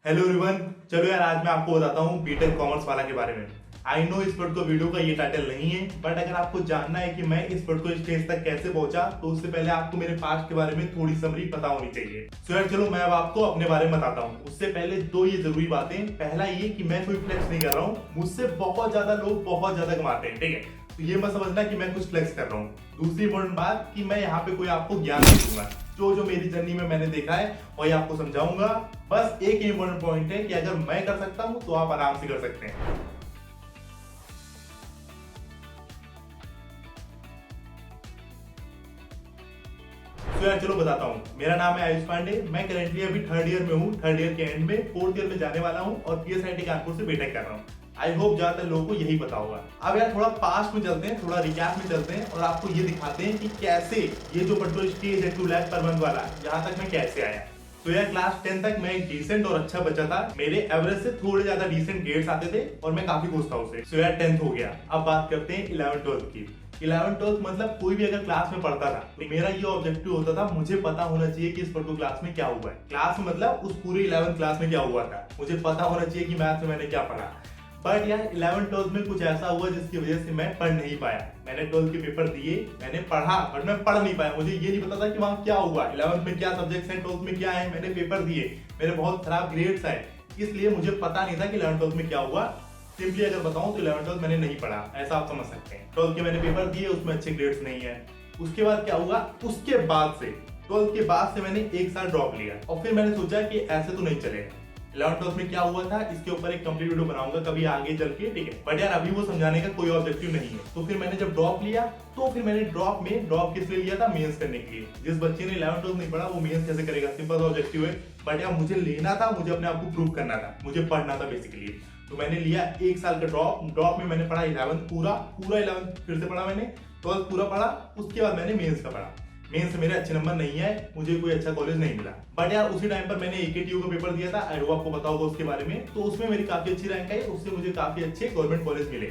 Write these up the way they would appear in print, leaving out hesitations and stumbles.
Hello everyone. चलो यार, आज मैं आपको बताता हूँ बीटेक कॉमर्स वाला के बारे में। आई नो इस पर्टिकुलर वीडियो का ये टाइटल नहीं है, बट अगर आपको जानना है कि मैं इस पर्टिकुलर स्टेज तक कैसे पहुंचा तो उससे पहले आपको मेरे पास्ट के बारे में थोड़ी समरी पता होनी चाहिए। सो यार चलो मैं अब आपको अपने बारे में बताता हूँ। उससे पहले दो ये जरूरी बातें। पहला ये कि मैं कोई फ्लेक्स नहीं कर रहा हूँ, मुझसे बहुत ज्यादा लोग बहुत ज्यादा कमाते हैं, ठीक है, तो ये मत समझना कि मैं कुछ फ्लेक्स कर रहा हूँ। दूसरी इंपॉर्टेंट बात कि मैं यहाँ पे कोई आपको ज्ञान नहीं दूंगा, जो मेरी जर्नी में मैंने देखा है वही आपको समझाऊंगा। बस एक ही इंपॉर्टेंट पॉइंट है कि अगर मैं कर सकता हूं तो आप आराम से कर सकते हैं। तो यार चलो बताता हूँ। मेरा नाम है आयुष पांडे। मैं करेंटली अभी थर्ड ईयर में हूँ, थर्ड ईयर के एंड में फोर्थ ईयर में जाने वाला हूँ और पीएसआईटी कानपुर से बीटेक कर रहा हूँ। आई होप ज्यादातर लोगों को यही पता होगा। अब यार थोड़ा पास्ट में चलते हैं, थोड़ा रिकैप में चलते हैं और आपको ये दिखाते हैं कि कैसे ये जो पर्टिकुलर स्टेज है 2 लाख पर मंथ वाला, यहाँ तक मैं कैसे आया। तो यार क्लास 10 तक मैं एक डिसेंट और अच्छा बच्चा था। मेरे एवरेज से थोड़े ज्यादा डिसेंट ग्रेड्स आते थे और मैं काफी खुश था उससे। सो यार 10th हो गया। अब बात करते हैं 11th 12th की। 11th 12th मतलब कोई भी अगर क्लास में पढ़ता था तो मेरा ये ऑब्जेक्टिव होता था, मुझे पता होना चाहिए कि इस पर्टिकुलर क्लास में क्या हुआ है। क्लास में मतलब उस पूरी 11th क्लास में क्या हुआ था, मुझे पता होना चाहिए कि मैथ में मैंने क्या पढ़ा। बट यार 11th 12th में कुछ ऐसा हुआ जिसकी वजह से मैं पढ़ नहीं पाया। मैंने 12th के पेपर दिए, मैंने पढ़ा बट मैं पढ़ नहीं पाया। मुझे ये नहीं पता था कि वहां क्या हुआ, 11th में क्या सब्जेक्ट्स हैं, 12th में क्या है। मैंने पेपर दिए, मेरे बहुत खराब ग्रेड्स आए, इसलिए मुझे पता नहीं था कि 11th 12th में क्या हुआ। सिंपली अगर बताऊं तो 11th 12th मैंने नहीं पढ़ा, ऐसा आप समझ सकते हैं। 12th के मैंने पेपर दिए, उसमें अच्छे ग्रेड्स नहीं है। उसके बाद क्या हुआ, उसके बाद से 12th के बाद से मैंने एक साल ड्रॉप लिया और फिर मैंने सोचा कि ऐसे तो नहीं चलेगा। 11th 12th में क्या हुआ था इसके ऊपर एक कंप्लीट वीडियो बनाऊंगा कभी आगे चल के, ठीक है। बट यार अभी वो समझाने का कोई ऑब्जेक्टिव नहीं है। तो फिर मैंने जब ड्रॉप लिया तो फिर मैंने ड्रॉप किस लिए लिया था, मेंस करने के लिए। जिस बच्चे ने 11th 12th नहीं पढ़ा वो मेंस कैसे करेगा, सिंपल ऑब्जेक्टिव है। बट यार मुझे लेना था, मुझे अपने आप को प्रूव करना था, मुझे पढ़ना था बेसिकली। तो मैंने लिया एक साल का ड्रॉप में मैंने पढ़ा 11th पूरा 11th फिर से पढ़ा मैंने, 12th पूरा पढ़ा। उसके बाद मैंने मेंस का पढ़ा। मेंस से मेरे अच्छे नंबर नहीं आए, मुझे कोई अच्छा कॉलेज नहीं मिला। बट यार उसी टाइम पर मैंने AKTU का पेपर दिया था, आई होप आपको पता होगा उसके बारे में। तो उसमें मेरी काफी अच्छी रैंक आई, उससे मुझे काफी अच्छे गवर्नमेंट कॉलेज मिले।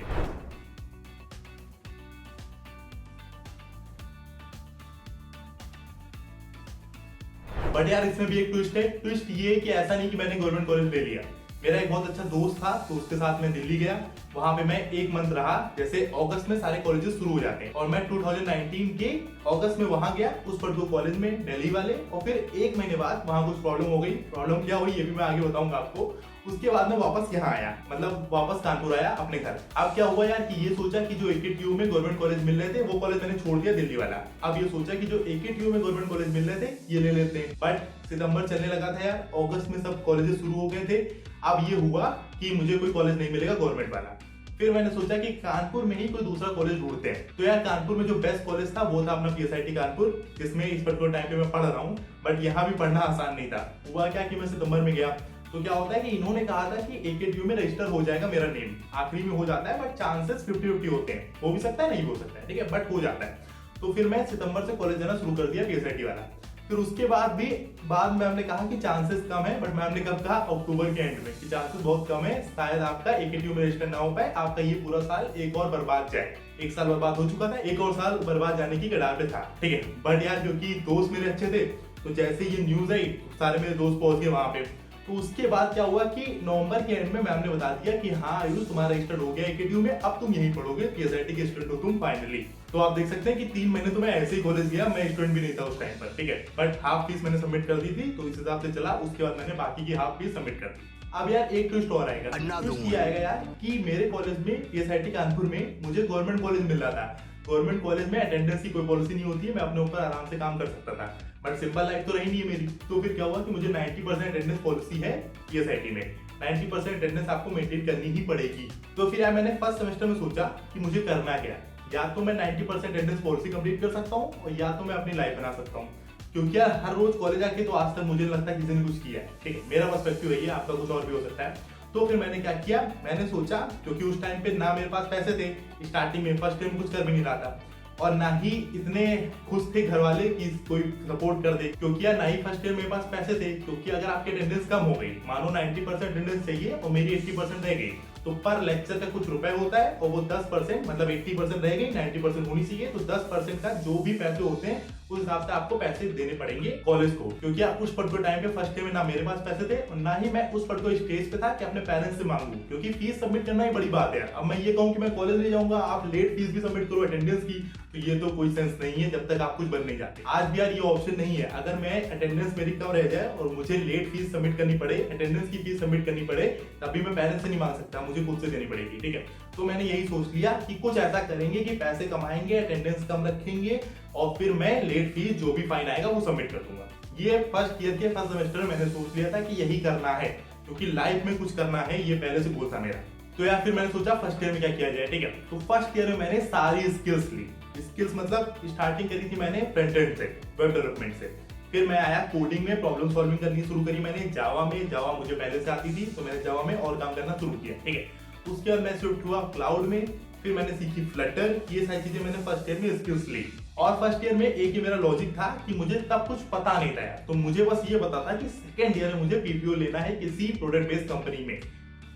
बट यार इसमें भी एक ट्विस्ट है। ट्विस्ट ये है कि ऐसा नहीं कि मैंने गवर्नमेंट कॉलेज ले लिया। मेरा एक बहुत अच्छा दोस्त था तो उसके साथ मैं दिल्ली गया, वहां पे मैं एक मंथ रहा। जैसे अगस्त में सारे कॉलेजेस शुरू हो जाते हैं और मैं 2019 के अगस्त में वहां गया उस पर्टिकुलर कॉलेज में, दिल्ली वाले। और फिर एक महीने बाद वहां कुछ प्रॉब्लम हो गई। प्रॉब्लम क्या हुई ये भी मैं आगे बताऊंगा आपको। उसके बाद में वापस यहाँ आया, मतलब वापस कानपुर आया अपने घर। अब क्या हुआ यार कि ये सोचा कि जो AKTU में गवर्नमेंट कॉलेज मिल रहे थे वो कॉलेज मैंने छोड़ दिया, दिल्ली वाला। अब ये सोचा कि जो AKTU में गवर्नमेंट कॉलेज मिल रहे थे ये ले लेते हैं। बट सितंबर चलने लगा था यार, अगस्त में सब कॉलेजेस शुरू हो गए थे। अब ये हुआ कि मुझे कोई कॉलेज नहीं मिलेगा गवर्नमेंट वाला। फिर मैंने सोचा कि कानपुर में ही कोई दूसरा कॉलेज ढूंढते हैं। तो यार कानपुर में जो बेस्ट कॉलेज था वो था अपना PSIT कानपुर, जिसमें इस पर्टिकुलर टाइम पे मैं पढ़ रहा हूँ। बट यहाँ भी पढ़ना आसान नहीं था। हुआ क्या कि मैं सितंबर में गया तो क्या होता है कि इन्होंने कहा था कि AKTU में रजिस्टर हो जाएगा मेरा नेम, आखिरी में हो जाता है बट चांसेस 50-50 होते हैं, हो भी सकता है नहीं हो सकता है, ठीक है, बट हो जाता है। तो फिर मैं सितंबर से कॉलेज जाना शुरू कर दिया PSIT वाला। फिर उसके बाद मैम ने कहा कि चांसेस कम है, बट मैम ने कब कहा, अक्टूबर के एंड में, कि चांसेस बहुत कम है, शायद आपका AKTU में रजिस्टर ना हो पाए, आपका ये पूरा साल एक और बर्बाद जाए। एक साल बर्बाद हो चुका था, एक और साल बर्बाद जाने की कगार पे था, ठीक है। बट यार क्योंकि दोस्त मेरे अच्छे थे तो जैसे ये न्यूज आई सारे मेरे दोस्त पहुंच गए वहां पे। तो उसके बाद क्या हुआ कि नवंबर के एंड में मैम ने बता दिया कि हाँ आयुष तुम्हारा रजिस्टर्ड हो गया AKTU में, अब तुम यहीं पढ़ोगे, PSIT के स्टूडेंट हो तुम फाइनली। तो आप देख सकते हैं कि 3 महीने तो मैं ऐसे ही कॉलेज गया, मैं स्टूडेंट भी नहीं था उस टाइम पर, ठीक है। बट हाफ फीस मैंने सबमिट कर दी थी तो इस हिसाब से चला। उसके बाद मैंने बाकी की हाफ फीस सबमिट कर दी। अब यार एक ट्विस्ट और आएगा। ट्विस्ट ये आएगा यार कि मेरे कॉलेज में PSIT कानपुर में मुझे गवर्नमेंट कॉलेज मिल रहा था। गवर्नमेंट कॉलेज में अटेंडेंस की कोई पॉलिसी नहीं होती है, मैं अपने ऊपर आराम से काम कर सकता था। बट सिंपल लाइफ तो रही नहीं है मेरी। तो फिर क्या हुआ कि मुझे 90% अटेंडेंस पॉलिसी है PSIT में, 90% अटेंडेंस आपको मेंटेन करनी ही पड़ेगी। तो फिर यार मैंने फर्स्ट सेमेस्टर में सोचा कि मुझे करना क्या, या तो मैं 90% अटेंडेंस पॉलिसी कंप्लीट कर सकता हूँ और या तो मैं अपनी लाइफ बना सकता हूँ। क्योंकि यार हर रोज कॉलेज आके तो आज तक मुझे नहीं लगता किसी ने कुछ किया है, ठीक है, मेरा पर्सपेक्टिव है ये, आपका कुछ और भी हो सकता है। तो फिर मैंने क्या किया, मैंने सोचा, क्योंकि उस टाइम पे ना मेरे पास पैसे थे, स्टार्टिंग में फर्स्ट टाइम कुछ कर भी नहीं रहा था और ना ही इतने खुश थे घर वाले कि कोई सपोर्ट कर दे, क्योंकि यार ना ही फर्स्ट ईयर मेरे पास पैसे थे। क्योंकि अगर आपकी अटेंडेंस कम हो गई, मानो 90% अटेंडेंस चाहिए और मेरी 80% रह गई, तो पर लेक्चर का कुछ रुपए होता है और वो 10% मतलब 80% रह गई, 90% होनी चाहिए। तो 10% का जो भी पैसे होते हैं उस हिसाब से आपको पैसे देने पड़ेंगे कॉलेज को, क्योंकि आप उस पर्टिकुलर टाइम पे फर्स्ट ईयर में ना मेरे पास पैसे थे और ना ही मैं उस पर्टिकुलर स्टेज पे था कि अपने पेरेंट्स से मांगू, क्योंकि फीस सबमिट करना ही बड़ी बात है। अब मैं ये कहूँ कि मैं कॉलेज नहीं जाऊंगा, आप लेट फीस भी सबमिट करो अटेंडेंस की, तो ये तो कोई सेंस नहीं है जब तक आप कुछ बन नहीं जाते। आज भी यार ये ऑप्शन नहीं है, अगर मैं अटेंडेंस मेरी कम रह जाए और मुझे लेट फीस सबमिट करनी पड़े, अटेंडेंस की फीस सबमिट करनी पड़े, तभी मैं पेरेंट्स से नहीं मांग सकता, मुझे खुद से देनी पड़ेगी, ठीक है। तो मैंने यही सोच लिया कि कुछ ऐसा करेंगे कि पैसे कमाएंगे, अटेंडेंस कम रखेंगे और फिर मैं लेट फीस जो भी फाइन आएगा वो सबमिट कर दूंगा। ये फर्स्ट ईयर के फर्स्ट सेमेस्टर में मैंने सोच लिया था कि यही करना है, क्योंकि लाइफ में कुछ करना है, ये पहले से गोल था मेरा। तो यार फिर मैंने सोचा फर्स्ट ईयर में क्या किया जाए, ठीक है। तो फर्स्ट ईयर में मैंने सारी स्किल्स ली। स्किल्स मतलब स्टार्टिंग करी थी मैंने फ्रंट एंड से, वेब डेवलपमेंट से। फिर मैं आया कोडिंग में, प्रॉब्लम सॉल्विंग करनी शुरू करी मैंने जावा में। जावा मुझे पहले से आती थी, तो मैंने जावा में और काम करना शुरू किया, ठीक है। उसके बाद मैं शिफ्ट हुआ क्लाउड में, फिर मैंने सीखी फ्लटर। ये सारी चीजें मैंने फर्स्ट ईयर में स्किल्स ली। और फर्स्ट ईयर में एक ही मेरा लॉजिक था कि मुझे तब कुछ पता नहीं था, तो मुझे बस ये पता था कि सेकेंड ईयर में मुझे पीपीओ लेना है किसी प्रोडक्ट बेस्ड कंपनी में,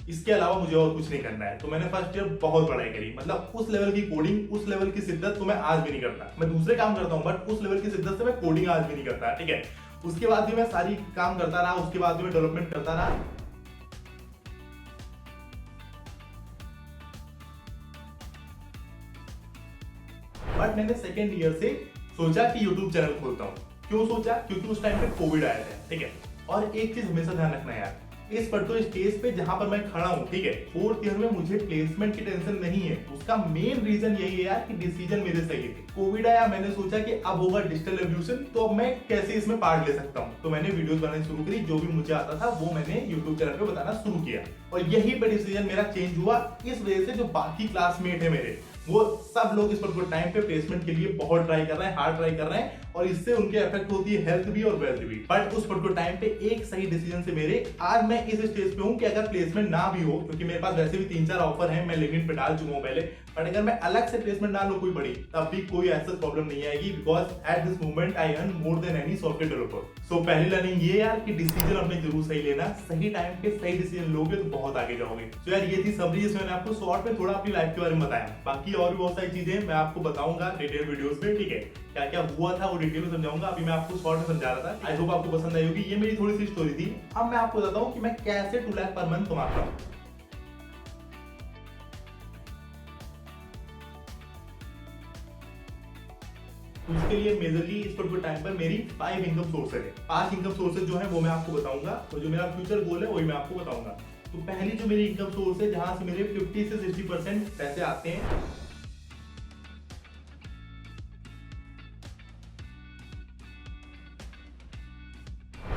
इसके अलावा मुझे और कुछ नहीं करना है। तो मैंने फर्स्ट ईयर बहुत पढ़ाई करी, मतलब उस लेवल की कोडिंग, उस लेवल की शिद्दत तो मैं आज भी नहीं करता। मैं दूसरे काम करता हूँ बट उस लेवल की शिद्दत से मैं कोडिंग आज भी नहीं करता, ठीक है। उसके बाद भी मैं सारी काम करता रहा, उसके बाद भी मैं डेवलपमेंट करता रहा। बट मैंने सेकेंड ईयर से सोचा कि यूट्यूब चैनल खोलता हूँ। क्यों सोचा? क्योंकि उस टाइम पे कोविड आया था, ठीक है। और एक चीज हमेशा ध्यान रखना यार, इस पर्टिकुलर स्टेज पे जहां पर मैं खड़ा हूं, ठीक है, फोर्थ ईयर में मुझे प्लेसमेंट की टेंशन नहीं है। उसका मेन रीजन यही है यार कि डिसीजन मेरे सही थे। कोविड आया, मैंने सोचा कि अब होगा डिजिटल रेवोल्यूशन, तो अब मैं कैसे इसमें पार्ट ले सकता हूं। तो मैंने वीडियोस बनानी शुरू करी, जो भी मुझे आता था वो मैंने यूट्यूब चैनल पे बताना शुरू किया। और यही पे डिसीजन मेरा चेंज हुआ। इस वजह से जो बाकी क्लासमेट है मेरे, वो सब लोग इस पर्टिकुलर टाइम पे प्लेसमेंट के लिए बहुत ट्राई कर रहे हैं, हार्ड ट्राई कर रहे हैं, और इससे उनके इफेक्ट होती है हेल्थ भी और वेल्थ भी। बट उस पर्टिकुलर टाइम पे एक सही डिसीजन से मेरे आज मैं इस स्टेज पे हूं कि अगर प्लेसमेंट ना भी हो, क्योंकि मेरे पास वैसे भी 3-4 ऑफर हैं, मैं लिंक्डइन पे डाल चुका हूं पहले, बट अगर मैं अलग से प्लेसमेंट डाल लूं कोई बड़ी, तब भी कोई ऐसा प्रॉब्लम नहीं आएगी, because at this moment I earn more than any software developer. So पहली लर्निंग ये यार कि डिसीजन अपने जरूर सही लेना, सही टाइम पे सही डिसीजन लोगे तो बहुत आगे जाओगे। तो यार ये थी समरी, जिसमें मैंने आपको शॉर्ट में थोड़ा अपनी लाइफ के बारे में बताया। बाकी और भी बहुत सारी चीजें मैं आपको बताऊंगा डिटेल वीडियोस में, ठीक है। क्या क्या हुआ था वो डिटेल में समझाऊंगा, अभी मैं आपको शॉर्ट में समझा रहा था। आई होप आपको पसंद आई होगी। ये मेरी थोड़ी सी स्टोरी थी। अब मैं आपको बताता हूँ कि मैं कैसे 2 लाख पर मंथ कमाता हूँ। उसके लिए मेजरली इस पर्टिकुलर टाइम पर मेरी 5 इनकम सोर्सेज है। 5 इनकम सोर्सेज जो है वो मैं आपको बताऊंगा, और जो मेरा फ्यूचर गोल है वही मैं आपको बताऊंगा। तो पहली जो मेरी इनकम सोर्स है, जहां से मेरे 50 से 60% पैसे आते हैं,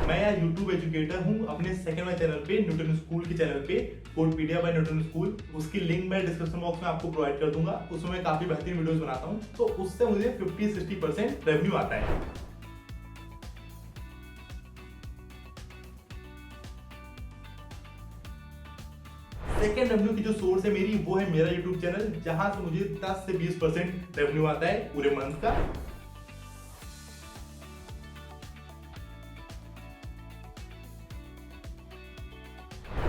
मैं यार यूट्यूब एजुकेटर हूँ। अपने सेकंड वाले चैनल पे, न्यूटन स्कूल के चैनल पे, कोडपीडिया बाय न्यूटन स्कूल, उसकी लिंक मैं डिस्क्रिप्शन बॉक्स में आपको प्रोवाइड कर दूंगा। उसमें मैं काफी बेहतरीन वीडियोस बनाता हूँ, तो उससे मुझे 50-60% रेवेन्यू आता है। सेकेंड रेवेन्यू की जो सोर्स है मेरी, वो है मेरा यूट्यूब चैनल, जहां से मुझे 10 से 20% रेवेन्यू आता है पूरे मंथ का।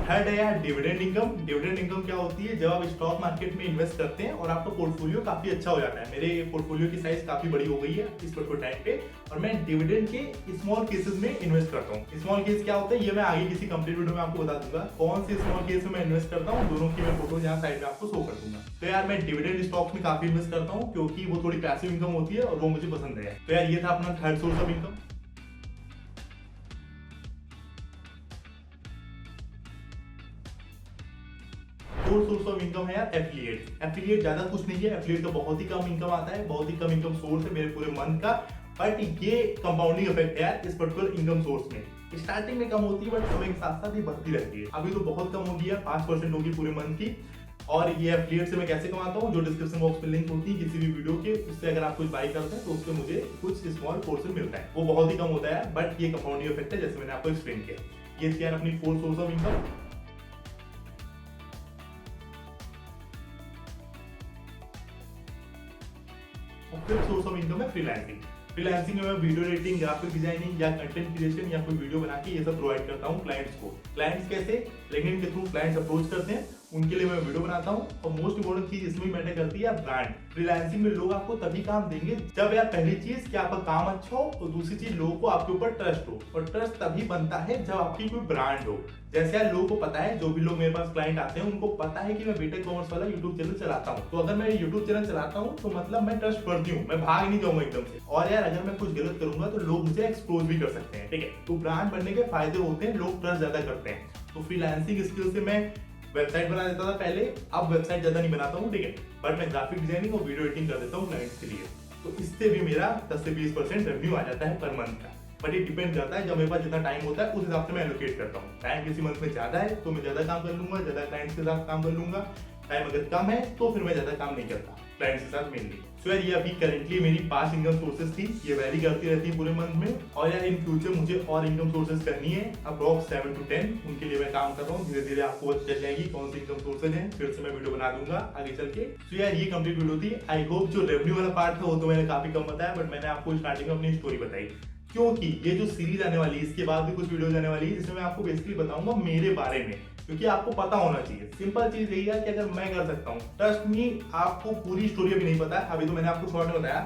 थर्ड है यार डिविडेंड इनकम। डिविडेंड इनकम क्या होती है? जब आप स्टॉक मार्केट में इन्वेस्ट करते हैं और आपका पोर्टफोलियो काफी अच्छा हो जाता है। मेरे पोर्टफोलियो की साइज काफी बड़ी हो गई है इस पर्टिकुलर टाइम पे, और मैं डिविडेंड के स्मॉल केसेस में इन्वेस्ट करता हूँ। स्मॉल केस क्या होता है ये मैं आगे किसी कंप्लीट वीडियो में आपको बता दूंगा, कौन से स्मॉल केस में मैं इन्वेस्ट करता हूँ। दोनों की मैं फोटो यहाँ साइड में आपको शो कर दूंगा। तो यार मैं डिविडेंड स्टॉक्स में काफी इन्वेस्ट करता हूँ, क्योंकि वो थोड़ी पैसिव इनकम होती है और वो मुझे पसंद है। तो यार ये था अपना third source of income. Fourth source of income है यार एफिलिएट। एफिलिएट ज्यादा कुछ नहीं है, एफिलिएट का बहुत ही कम इनकम आता है, बहुत ही कम इनकम सोर्स है मेरे पूरे मंथ का। बट ये कंपाउंडिंग इफेक्ट है यार इस पर्टिकुलर इनकम सोर्स में। स्टार्टिंग में कम होती है बट समय के साथ साथ ये बढ़ती रहती है। अभी तो बहुत कम होगी यार, 5% होगी पूरे मंथ की। और ये एफिलिएट से मैं कैसे कमाता हूँ, जो डिस्क्रिप्शन बॉक्स में लिंक होती है किसी भी वीडियो के, उससे अगर आप कुछ बाई करते हैं तो उससे मुझे कुछ स्मॉल पोर्शन मिलता है। वो बहुत ही कम होता है, बट ये कंपाउंडिंग इफेक्ट है, जैसे मैंने आपको एक्सप्लेन किया। ये थी यार अपनी fourth source of income. Fifth source of income है फ्रीलांसिंग। फ्रीलांसिंग में मैं वीडियो एडिटिंग, ग्राफिक डिजाइनिंग या कंटेंट क्रिएशन या कोई वीडियो बना के ये सब प्रोवाइड करता हूँ क्लाइंट्स को। क्लाइंट्स कैसे? लिंक्डइन के थ्रू क्लाइंट्स अप्रोच करते हैं, उनके लिए मैं वीडियो बनाता हूँ। और मोस्ट इंपोर्टेंट चीज इसमें भी मैटर करती है ब्रांड। फ्रीलांसिंग में लोग आपको तभी काम देंगे जब यार पहली चीज कि आपका काम अच्छा हो, और दूसरी चीज लोगों को आपके ऊपर ट्रस्ट हो। और ट्रस्ट तभी बनता है जब आपकी कोई ब्रांड हो। जैसे यार लोगों को पता है, जो भी लोग मेरे पास क्लाइंट आते हैं उनको पता है कि मैं बीटेक कॉमर्स वाला यूट्यूब चैनल चलाता हूँ। तो अगर मैं यूट्यूब चैनल चलाता हूँ तो मतलब मैं ट्रस्ट करती हूँ, मैं भाग नहीं जाऊंगा एकदम से। और यार अगर मैं कुछ गलत करूंगा तो लोग मुझे एक्सपोज भी कर सकते हैं, ठीक है। तो ब्रांड बनने के फायदे होते हैं, लोग ट्रस्ट ज्यादा करते हैं। तो फ्रीलांसिंग स्किल से मैं वेबसाइट बना देता था पहले, अब वेबसाइट ज्यादा नहीं बनाता हूँ, ठीक है। बट मैं ग्राफिक डिजाइनिंग और वीडियो एडिटिंग कर देता हूँ क्लाइंट्स के लिए। तो इससे भी मेरा 10 से 20% रेवेन्यू आ जाता है पर मंथ का। बट ये डिपेंड करता है, जब मेरे पास जितना टाइम होता है उस हिसाब से मैं एलोकेट करता हूँ। टाइम किसी मंथ में ज्यादा है तो मैं ज्यादा काम कर लूंगा, ज्यादा क्लाइंट्स के साथ काम कर लूंगा। टाइम अगर कम है तो फिर मैं ज्यादा काम नहीं करता क्लाइंट्स के साथ मेनली। सो यार ये अभी करेंटली मेरी 5 इनकम सोर्सेज थी, ये वैरी करती रहती है पूरे मंथ में। और यार इन फ्यूचर मुझे और इनकम सोर्सेज करनी है, अप्रॉक्स 7 to 10। उनके लिए मैं काम कर रहा हूँ, धीरे धीरे आपको पता चल जाएगी कौन सी इनकम सोर्सेज हैं, फिर से मैं वीडियो बना दूंगा आगे चल के। सो यार ये कंप्लीट वीडियो थी। आई होप जो रेवेन्यू वाला पार्ट था वो तो मैंने काफी कम बताया, बट मैंने आपको स्टार्टिंग में अपनी स्टोरी बताई, क्योंकि ये जो सीरीज आने वाली है इसके बाद भी कुछ वीडियोज आने वाली है जिसमें मैं आपको बेसिकली बताऊंगा मेरे बारे में, क्योंकि आपको पता होना चाहिए। सिंपल चीज यही है कि अगर मैं कर सकता हूँ, ट्रस्ट मी, आपको पूरी स्टोरी अभी नहीं पता है, अभी तो मैंने आपको शॉर्ट में बताया,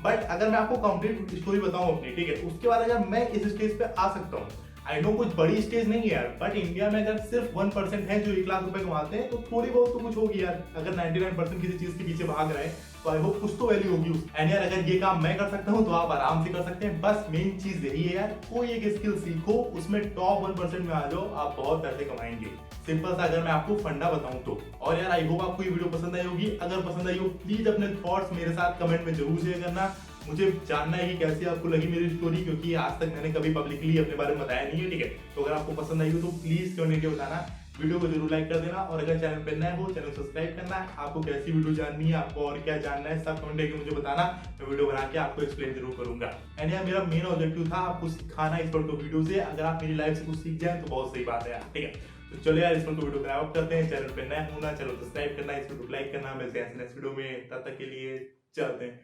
बट अगर मैं आपको कंप्लीट स्टोरी बताऊं अपनी, ठीक है, उसके बाद अगर मैं इस स्टेज पे आ सकता हूँ, आई नो कुछ बड़ी स्टेज नहीं है यार, बट इंडिया में अगर सिर्फ 1% है जो 1 लाख रुपए कमाते हैं, तो थोड़ी बहुत तो कुछ होगी यार। अगर 99% किसी चीज के पीछे भाग रहे हैं तो आई होप कुछ तो वैल्यू होगी उस। एंड यार अगर ये काम मैं कर सकता हूँ तो आप आराम से कर सकते हैं। बस मेन चीज यही है यार, कोई एक स्किल सीखो, उसमें टॉप 1% में आ जाओ, आप बहुत पैसे कमाएंगे। सिंपल सा अगर मैं आपको फंडा बताऊं तो। और यार आई होप आपको ये वीडियो पसंद आई होगी। अगर पसंद आई हो प्लीज अपने थॉट्स मेरे साथ कमेंट में जरूर शेयर करना। मुझे जानना है कि कैसी आपको लगी मेरी स्टोरी, क्योंकि आज तक मैंने कभी पब्लिकली अपने बारे में बताया नहीं है, ठीक है। तो अगर आपको पसंद आई हो तो प्लीज क्यों नहीं बताना, वीडियो को जरूर लाइक कर देना। और अगर चैनल पे नया हो चैनल सब्सक्राइब करना है। आपको कैसी वीडियो जाननी है, आपको और क्या जानना है, सब कमेंट करके मुझे बताना, मैं वीडियो बना के आपको एक्सप्लेन जरूर करूंगा। एंड यार मेरा मेन ऑब्जेक्टिव था आपको सिखाना इस पर तो वीडियो से। अगर आप मेरी लाइफ से कुछ सीख जाए तो बहुत सही बात है यार, ठीक है। तो चलो यार इस पर तो वीडियो को रैप अप करते हैं। चैनल पे नया होना, चैनल सब्सक्राइब करना, इस वीडियो को लाइक करना। मिलते हैं नेक्स्ट वीडियो में, तब तक के लिए चलते हैं।